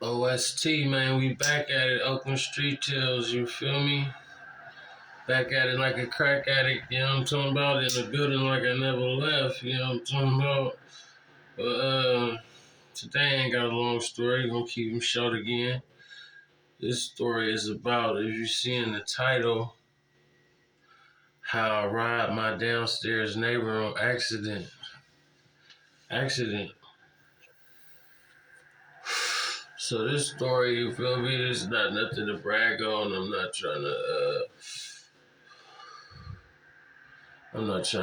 OST, man, we back at it. Oakland Street Tales, you feel me? Back at it like a crack addict, you know what I'm talking about? In the building like I never left, you know what I'm talking about? But today I ain't got a long story. Gonna keep them short again. This story is about, if you see in the title, how I robbed my downstairs neighbor on accident. Accident. So this story, you feel me? It's not nothing to brag on. I'm not trying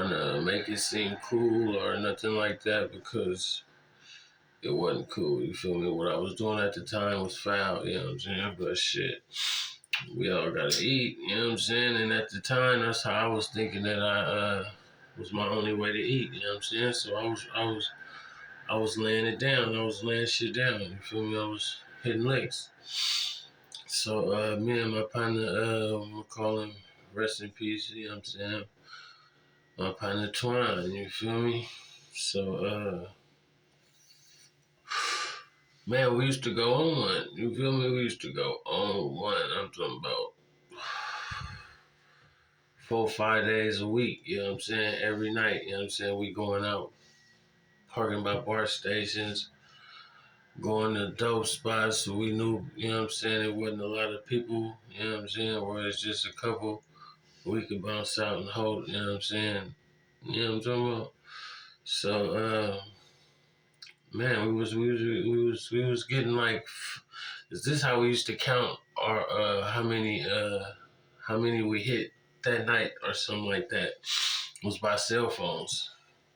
to make it seem cool or nothing like that because it wasn't cool. You feel me? What I was doing at the time was foul, you know what I'm saying? But shit, we all gotta eat, you know what I'm saying? And at the time, that's how I was thinking that I was my only way to eat, you know what I'm saying? So I was laying it down. I was laying shit down. You feel me? I was hitting licks. So me and my partner, I'm gonna call him rest in peace, you know what I'm saying? My partner Twine, you feel me? So man, we used to go on one. You feel me? We used to go on one. I'm talking about 4 or 5 days a week, you know what I'm saying? Every night, you know what I'm saying? We going out, parking by bar stations, going to dope spots so we knew, you know what I'm saying, it wasn't a lot of people, you know what I'm saying, or it's just a couple we could bounce out and hold, you know what I'm saying? You know what I'm talking about? So man, we was getting like, is this how we used to count our how many we hit that night or something like that? It was by cell phones.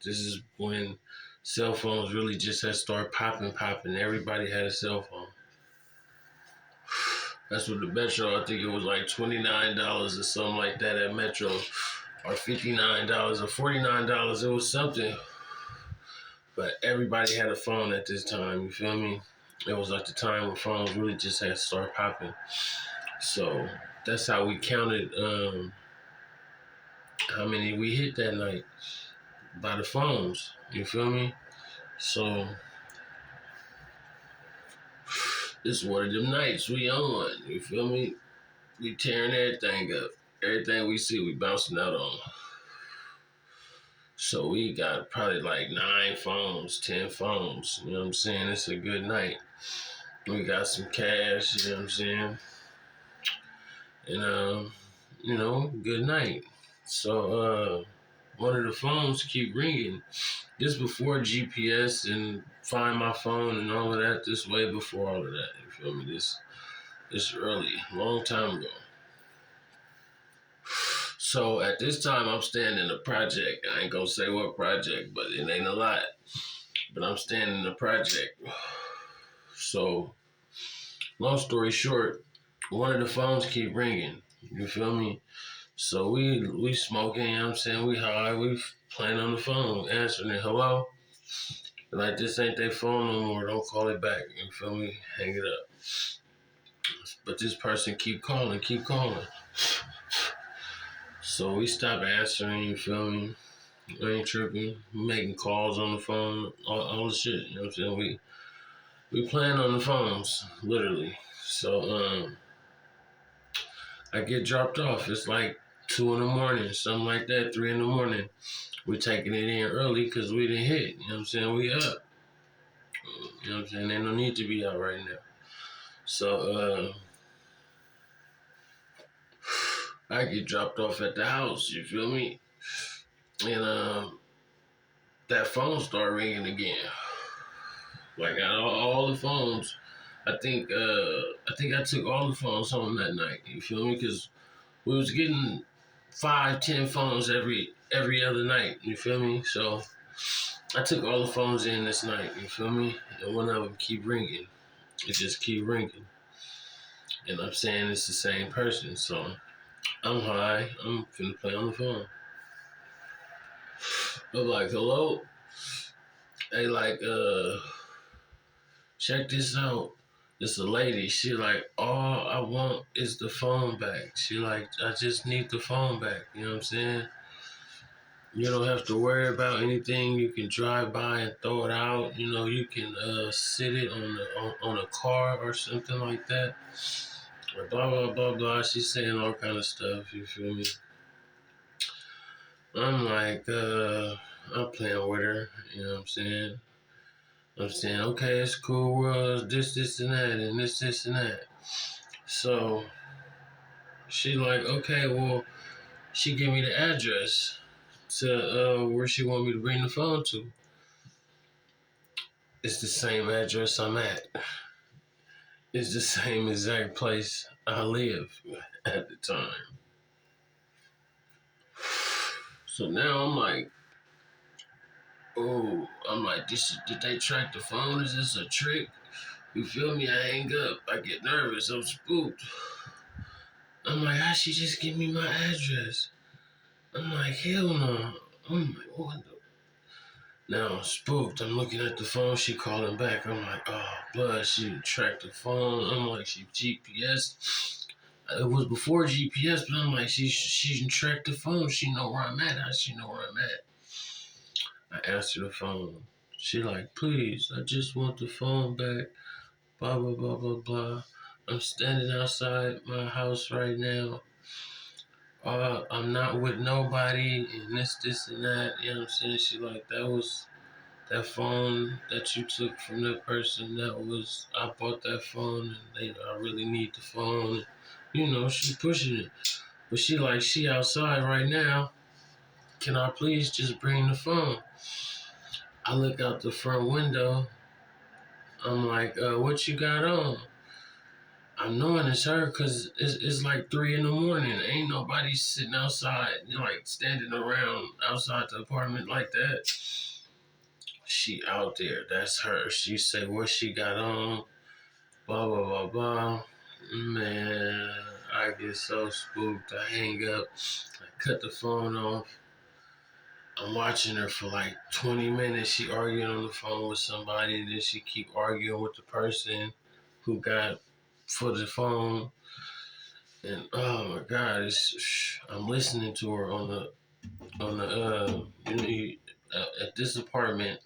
This is when cell phones really just had started popping. Everybody had a cell phone. That's what the Metro, I think it was like $29 or something like that at Metro, or $59 or $49. It was something. But everybody had a phone at this time, you feel me? It was like the time when phones really just had to start popping. So that's how we counted how many we hit that night, by the phones, you feel me? So it's one of them nights we on, you feel me? We tearing everything up. Everything we see, we bouncing out on. So we got probably like 9 phones, 10 phones, you know what I'm saying? It's a good night. We got some cash, you know what I'm saying? And good night. So one of the phones keep ringing. This before GPS and find my phone and all of that. This way before all of that. You feel me? This early, long time ago. So at this time, I'm staying in a project. I ain't gonna say what project, but it ain't a lot. But I'm staying in the project. So long story short, one of the phones keep ringing. You feel me? So we smoking, you know what I'm saying? We high, we playing on the phone, answering it, hello? Like, this ain't their phone no more, don't call it back, you feel me? Hang it up. But this person keep calling. So we stop answering, you feel me? We ain't tripping, making calls on the phone, all the shit, you know what I'm saying? We playing on the phones, literally. So I get dropped off, it's like 2 in the morning, something like that, 3 in the morning. We taking it in early because we didn't hit. You know what I'm saying? We up. You know what I'm saying? Ain't no need to be out right now. So I get dropped off at the house. You feel me? And that phone start ringing again. Like out of all the phones, I think I took all the phones home that night. You feel me? Because we was getting 5, 10 phones every other night. You feel me? So I took all the phones in this night, you feel me? And one of them keep ringing. It just keep ringing. And I'm saying it's the same person. So I'm high. I'm finna play on the phone. I'm like, hello? Hey, like, check this out. It's a lady. She like, all I want is the phone back. She like, I just need the phone back. You know what I'm saying? You don't have to worry about anything. You can drive by and throw it out. You can sit it on a car or something like that. Or blah blah blah blah. She's saying all kind of stuff. You feel me? I'm like, I'm playing with her. You know what I'm saying? I'm saying, okay, it's cool. Well, this, and that, and this, and that. So she like, okay, well, she gave me the address to where she want me to bring the phone to. It's the same address I'm at. It's the same exact place I live at the time. So now I'm like, oh, I'm like, did they track the phone? Is this a trick? You feel me? I hang up. I get nervous. I'm spooked. I'm like, how she just give me my address? I'm like, hell no. I'm like, what the? Now I'm spooked. I'm looking at the phone. She calling back. I'm like, oh, blood. She tracked the phone. I'm like, she GPS. It was before GPS, but I'm like, she tracked the phone. She know where I'm at. How she know where I'm at? I answer the phone. She like, please, I just want the phone back. Blah blah blah blah blah. I'm standing outside my house right now. I'm not with nobody, and this, and that. You know what I'm saying? She like, that was that phone that you took from that person. I bought that phone, and I really need the phone. She pushing it, but she outside right now. Can I please just bring the phone? I look out the front window. I'm like, what you got on? I'm knowing it's her because it's like 3 in the morning. Ain't nobody sitting outside, like standing around outside the apartment like that. She out there. That's her. She say what she got on. Blah, blah, blah, blah. Man, I get so spooked. I hang up. I cut the phone off. I'm watching her for like 20 minutes. She arguing on the phone with somebody. Then she keep arguing with the person who got for the phone. And oh my God, I'm listening to her at this apartment.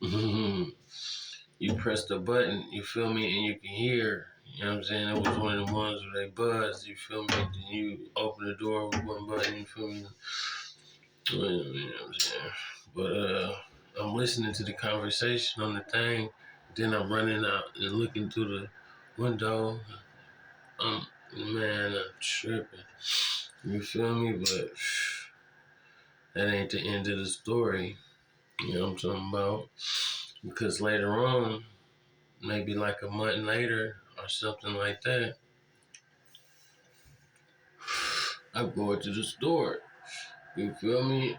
You press the button, you feel me, and you can hear. You know what I'm saying? It was one of the ones where they buzz, you feel me? Then you open the door with one button, you feel me? You know what I'm saying? But I'm listening to the conversation on the thing. Then I'm running out and looking through the window. Man, I'm tripping. You feel me? But that ain't the end of the story. You know what I'm talking about? Because later on, maybe like a month later or something like that, I go to the store. You feel me?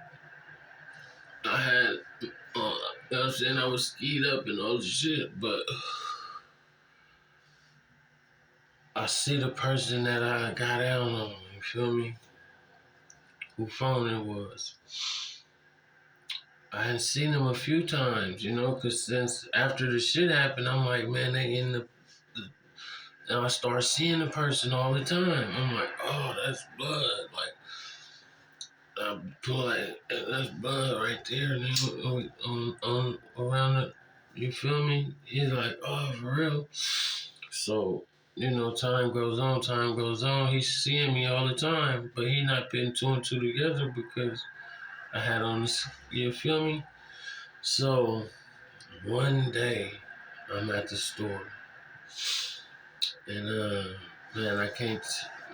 I had, you know what I'm saying? I was skied up and all this shit, but I see the person that I got out on, you feel me? Who phone it was. I hadn't seen them a few times, because since after the shit happened, I'm like, man, they in and I start seeing the person all the time. I'm like, oh, that's blood. Like, I pull like, that's blood right there. And then around it, you feel me? He's like, oh, for real? So, time goes on. He's seeing me all the time, but he not putting two and two together because I had on this, you feel me? So, one day, I'm at the store, and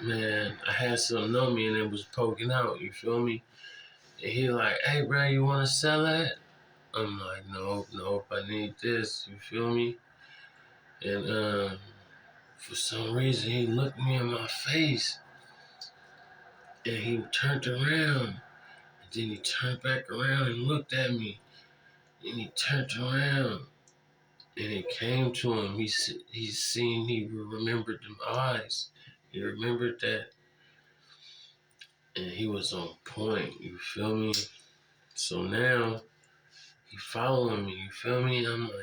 man, I had something on me and it was poking out, you feel me? And he like, hey bro, you wanna sell that? I'm like, nope, I need this, you feel me? And for some reason he looked me in my face and he turned around and then he turned back around and looked at me and he turned around and it came to him. He remembered them eyes. He remembered that and he was on point, you feel me? So now he following me, you feel me? I'm like,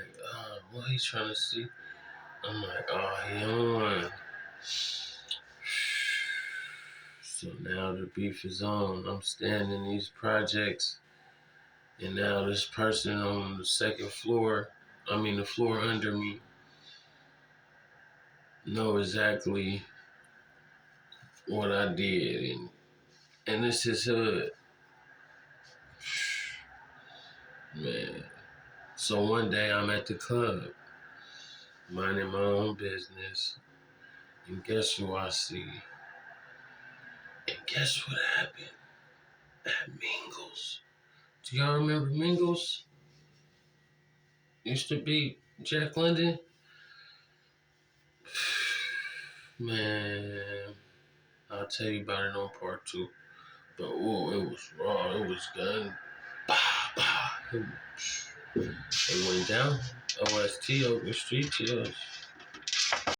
what he trying to see? I'm like, he on. So now the beef is on. I'm standing in these projects, and now this person on the second floor, the floor under me, know exactly what I did, and this is hood, man. So one day I'm at the club, minding my own business, and guess who I see? And guess what happened at Mingles? Do y'all remember Mingles? Used to be Jack London. Man, I'll tell you about it on part 2. But oh, it was raw. It was gun. Bah, bah. It went down. OST, open street chills.